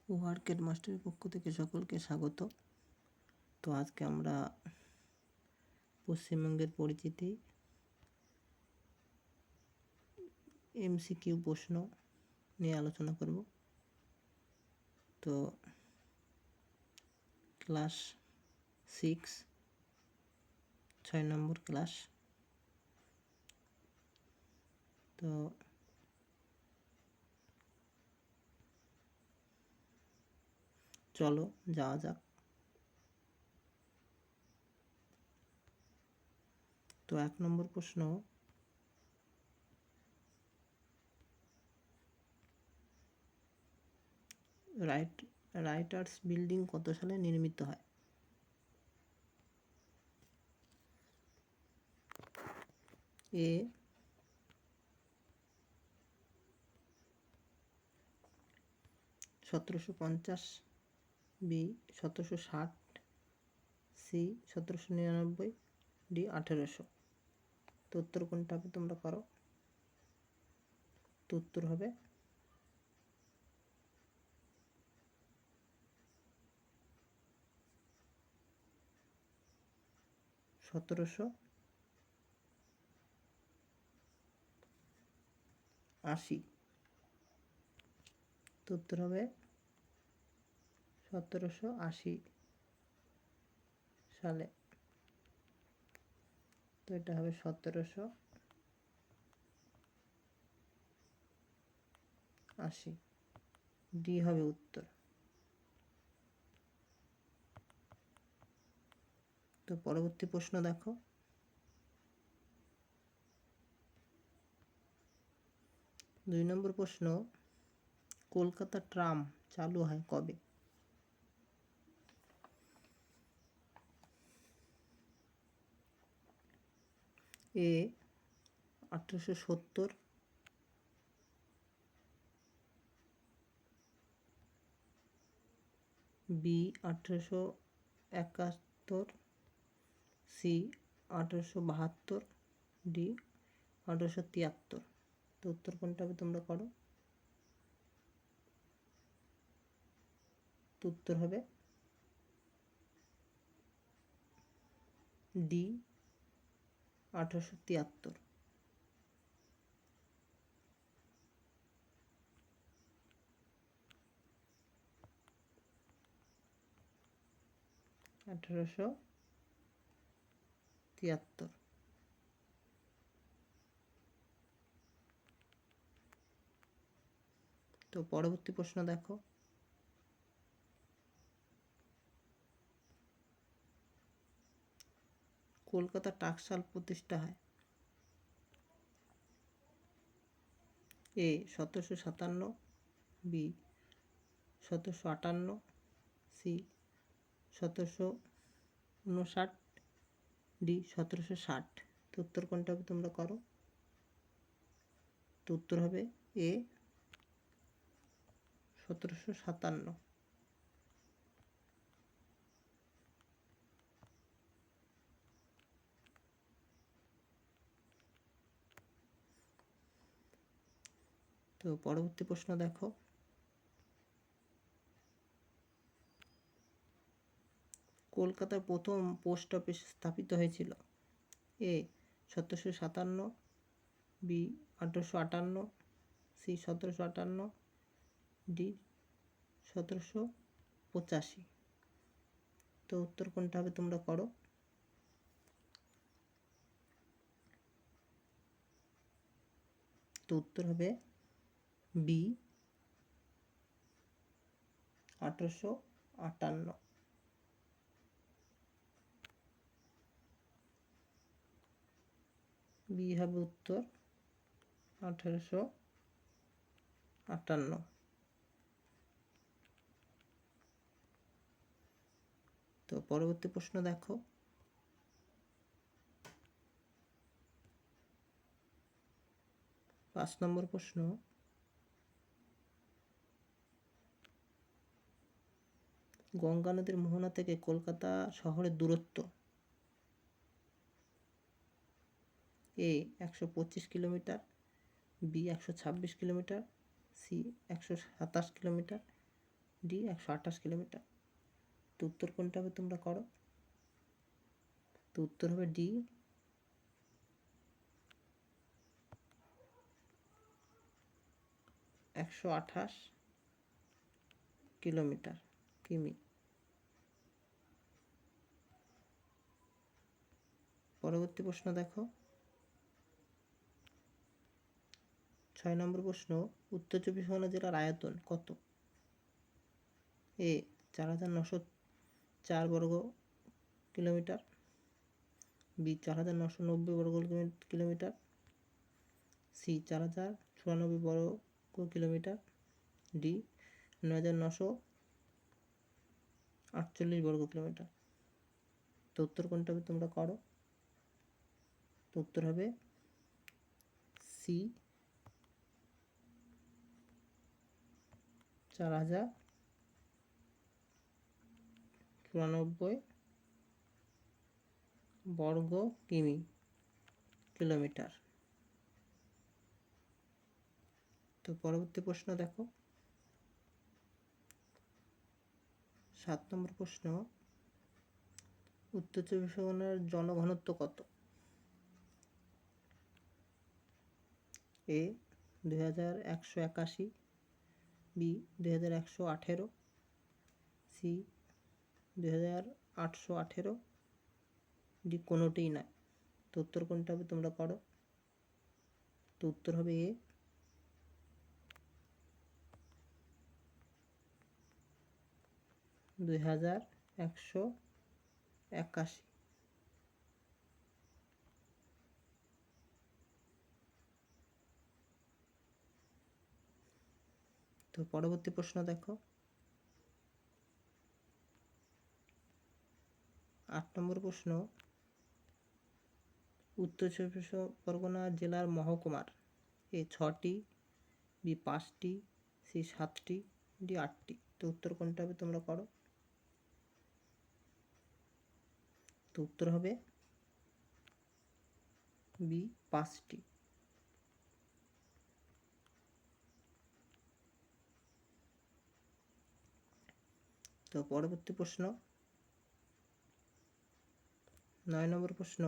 ওয়ার্কের মাস্টারের পক্ষ থেকে সকলকে স্বাগত। তো আজকে আমরা পশ্চিমবঙ্গের পরিচিতি এমসিকিউ প্রশ্ন নিয়ে আলোচনা করব। তো ক্লাস 6 6 নম্বর ক্লাস। তো চলো যাওয়া যাক। তো 1 নম্বর প্রশ্ন, রাইটার্স বিল্ডিং কত সালে নির্মিত হয়? এ 1750, বি 1760, সি 1799, ডি 1800। তো উত্তর কোনটা হবে তোমরা করো। তো উত্তর হবে 1780। তো উত্তর হবে 1780 সালে। তো এটা হবে 1780, ডি হবে উত্তর। তো পরবর্তী প্রশ্ন দেখো। দুই নম্বর প্রশ্ন, কলকাতা ট্রাম চালু হয় কবে? এ 1870, বি 1871, সি 1872, ডি 1873। তো উত্তর কোনটা হবে তোমরা করো। তো উত্তর হবে ডি 1873। তো পরবর্তী প্রশ্ন দেখো। কলকাতা টাকশাল প্রতিষ্ঠা হয়? এ 1757, বি 1758, সি 1759, ডি 1760। তো উত্তর কোনটা হবে তোমরা করো। তো উত্তর হবে এ 1757। তো পরবর্তী প্রশ্ন দেখো। কলকাতার প্রথম পোস্ট অফিস স্থাপিত হয়েছিল? এ 1757, বি 1858, সি 1758, ডি 1785। তো উত্তর কোনটা হবে তোমরা করো। তো উত্তর হবে বি 1858। বি হবে উত্তর 1858। তো পরবর্তী প্রশ্ন দেখো। 5 নম্বর প্রশ্ন, গঙ্গা নদীর মোহনা থেকে কলকাতা শহরের দূরত্ব? A 125 kilometre, B 126 kilometre, C 127 kilometre, D 128 kilometre. তো উত্তর কোনটা হবে তোমরা করো। তো উত্তর হবে ডি 128 কিলোমিটার কিমি। পরবর্তী প্রশ্ন দেখো 6 নম্বর প্রশ্ন, উত্তর চব্বিশ পরগনা জেলার আয়তন কত? এ 4904 বর্গ কিলোমিটার, বি 4990 বর্গ কিলোমিটার, সি 4094 বর্গ কিলোমিটার, ডি 9948 বর্গ কিলোমিটার। তো উত্তর কোনটা হবে তোমরা করো। তো উত্তর হবে সি 4094 বর্গ কিলোমিটার। তো পরবর্তী প্রশ্ন দেখো 7 নম্বর প্রশ্ন, উত্তর চব্বিশ পরগনার জনঘনত্ব কত? এ 2181, বি 2118, সি 2818, ডি কোনোটিই নয়। তো উত্তর কোনটা হবে তোমরা করো। তো উত্তর হবে এ 2181। তো পরবর্তী প্রশ্ন দেখো 8 নম্বর প্রশ্ন, উত্তর চব্বিশ পরগনা জেলার মহকুমার এ 6টি, বি 5টি, সি 7টি, ডি 8টি। তো উত্তর কোনটা হবে তোমরা করো। তো উত্তর হবে বি 5টি। তো পরবর্তী প্রশ্ন 9 নম্বর প্রশ্ন,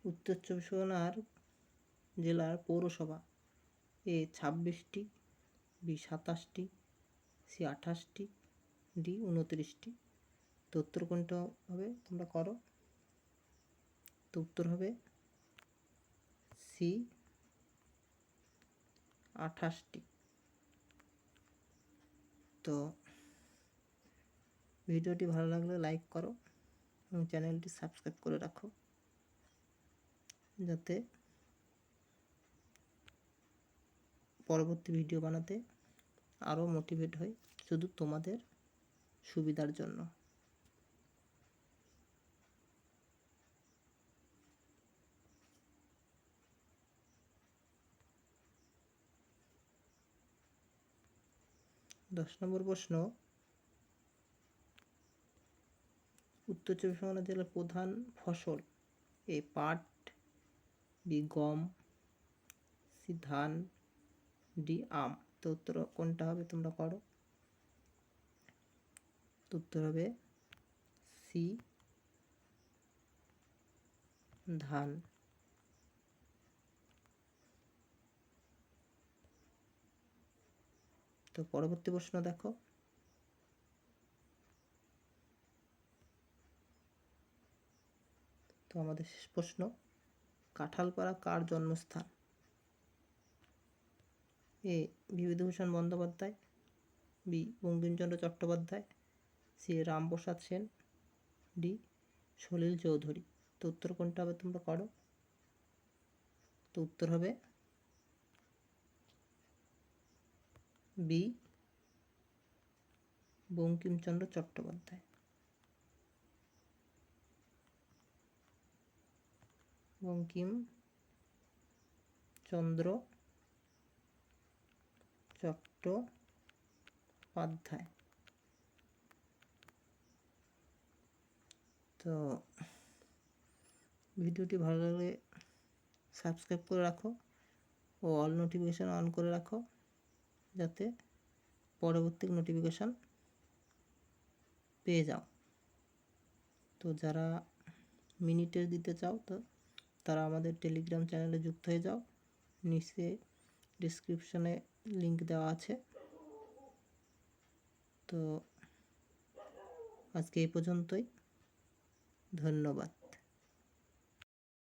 উত্তর চব্বিশ পরগনার জেলার পৌরসভা এ 26টি, বি 27টি, সি 28টি, ডি 29টি। তো উত্তর কোনটা হবে তোমরা করো। তো উত্তর হবে সি 28টি। তো ভিডিওটি ভালো লাগলে লাইক করো এবং চ্যানেলটি সাবস্ক্রাইব করে রাখো, যাতে পরবর্তী ভিডিও বানাতে আরও মোটিভেট হয়, শুধু তোমাদের সুবিধার জন্য। দশ নম্বর প্রশ্ন, উত্তর চব্বিশ পরগনা জেলার প্রধান ফসল এ পাট, বি গম, সি ধান, ডি আম। তো উত্তর কোনটা হবে তোমরা করো। তো উত্তর হবে সি ধান। তো পরবর্তী প্রশ্ন দেখো তো আমাদের শেষ প্রশ্ন, কাঁঠালপাড়া কার জন্মস্থান? A Bibhutibhushan Bandyopadhyay, B Bankimchandra Chattopadhyay, C Ramprasad Sen, D Salil Chowdhury. তো উত্তর কোনটা হবে তোমরা করো। তো উত্তর হবে বি বঙ্কিমচন্দ্র চট্টোপাধ্যায়। বঙ্কিমচন্দ্র চট্টোপাধ্যায়। তো ভিডিওটি ভালো লাগলে সাবস্ক্রাইব করে রাখো ও অল নোটিফিকেশান অন করে রাখো। যাতে পরবর্তী নোটিফিকেশান পেয়ে যাও। তো যারা মিনিটে দিতে চাও তো তারা আমাদের টেলিগ্রাম চ্যানেলে যুক্ত হয়ে যাও, নিচে ডিসক্রিপশানে লিঙ্ক দেওয়া আছে। তো আজকে এই পর্যন্তই, ধন্যবাদ।